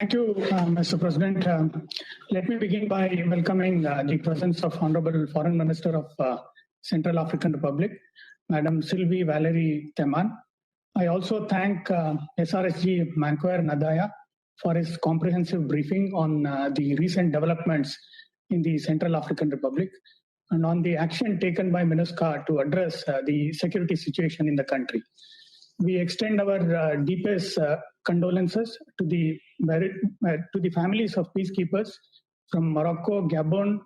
Thank you, Mr. President. Let me begin by welcoming the presence of Honorable Foreign Minister of Central African Republic, Madam Sylvie Valerie Teman. I also thank SRSG Mankoer Nadaya for his comprehensive briefing on the recent developments in the Central African Republic and on the action taken by MINUSCA to address the security situation in the country. We extend our deepest condolences to the families of peacekeepers from Morocco, Gabon,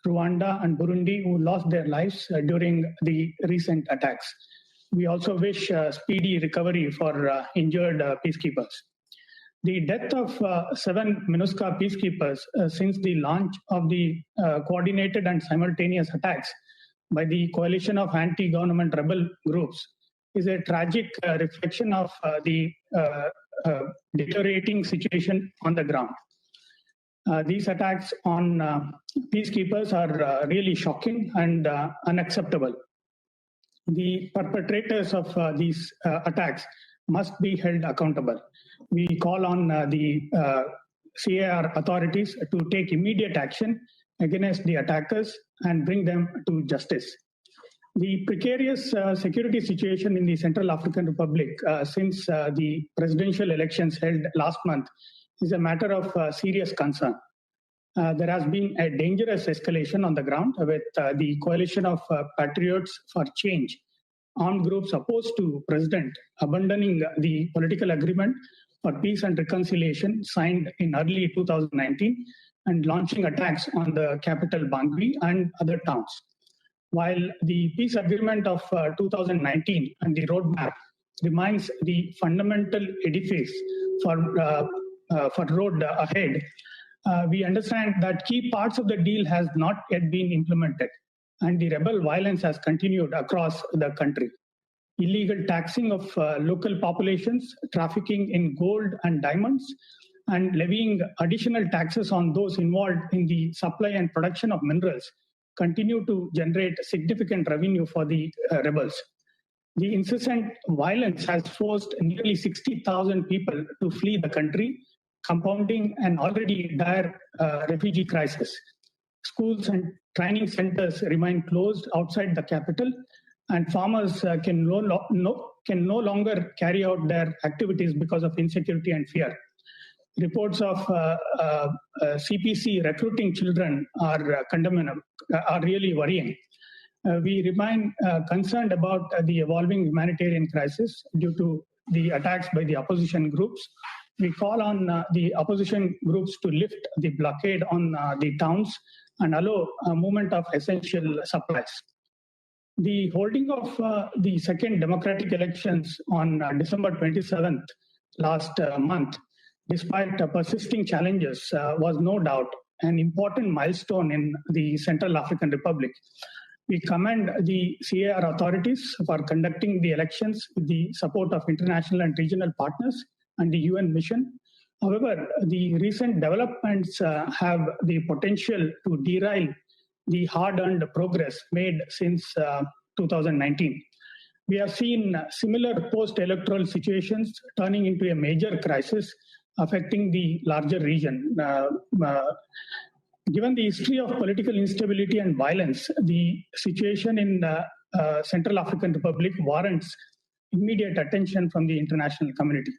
Rwanda, and Burundi who lost their lives during the recent attacks. We also wish speedy recovery for injured peacekeepers. The death of 7 MINUSCA peacekeepers since the launch of the coordinated and simultaneous attacks by the coalition of anti-government rebel groups is a tragic reflection of the deteriorating situation on the ground. These attacks on peacekeepers are really shocking and unacceptable. The perpetrators of these attacks must be held accountable. We call on the CAR authorities to take immediate action against the attackers and bring them to justice. The precarious security situation in the Central African Republic since the presidential elections held last month is a matter of serious concern. There has been a dangerous escalation on the ground with the coalition of Patriots for Change, armed groups opposed to President, abandoning the political agreement for peace and reconciliation signed in early 2019 and launching attacks on the capital Bangui and other towns. While the peace agreement of 2019 and the roadmap remains the fundamental edifice for road ahead, we understand that key parts of the deal has not yet been implemented, and the rebel violence has continued across the country. Illegal taxing of local populations, trafficking in gold and diamonds, and levying additional taxes on those involved in the supply and production of minerals continue to generate significant revenue for the rebels. The incessant violence has forced nearly 60,000 people to flee the country, compounding an already dire refugee crisis. Schools and training centers remain closed outside the capital, and farmers can no longer carry out their activities because of insecurity and fear. Reports of CPC recruiting children are really worrying. We remain concerned about the evolving humanitarian crisis due to the attacks by the opposition groups. We call on the opposition groups to lift the blockade on the towns and allow a movement of essential supplies. The holding of the second democratic elections on December 27th last month, despite persisting challenges, was no doubt an important milestone in the Central African Republic. We commend the CAR authorities for conducting the elections with the support of international and regional partners and the UN mission. However, the recent developments have the potential to derail the hard-earned progress made since 2019. We have seen similar post-electoral situations turning into a major crisis affecting the larger region. Given the history of political instability and violence, the situation in the Central African Republic warrants immediate attention from the international community.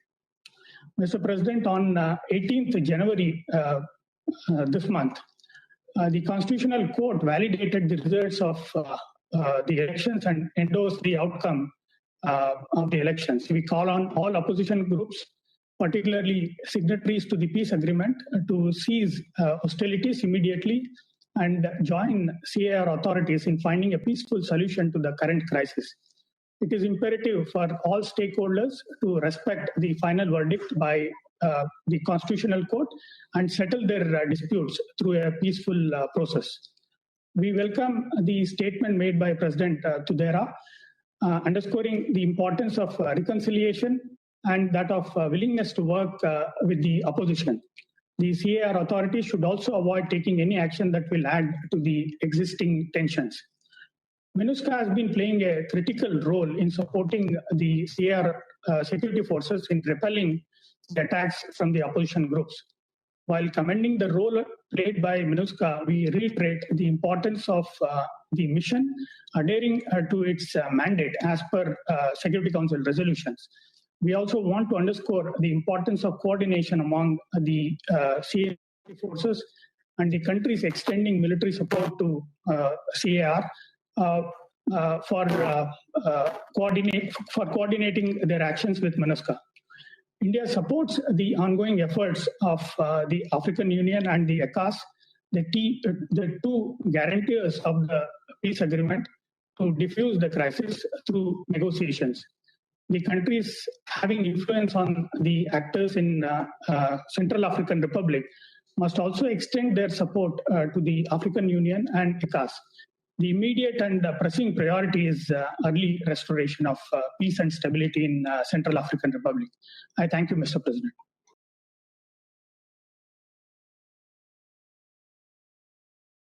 Mr. President, on 18th January this month, the Constitutional Court validated the results of the elections and endorsed the outcome of the elections. We call on all opposition groups, particularly signatories to the peace agreement, to cease hostilities immediately and join CAR authorities in finding a peaceful solution to the current crisis. It is imperative for all stakeholders to respect the final verdict by the Constitutional Court and settle their disputes through a peaceful process. We welcome the statement made by President Touadéra, underscoring the importance of reconciliation and that of willingness to work with the opposition. The CAR authorities should also avoid taking any action that will add to the existing tensions. MINUSCA has been playing a critical role in supporting the CAR security forces in repelling the attacks from the opposition groups. While commending the role played by MINUSCA, we reiterate the importance of the mission adhering to its mandate as per Security Council resolutions. We also want to underscore the importance of coordination among the CAR forces and the countries extending military support to CAR for coordinating their actions with MINUSCA. India supports the ongoing efforts of the African Union and the ECAS, the two guarantors of the peace agreement, to defuse the crisis through negotiations. The countries having influence on the actors in Central African Republic must also extend their support to the African Union and ECAS. The immediate and pressing priority is early restoration of peace and stability in Central African Republic. I thank you, Mr. President.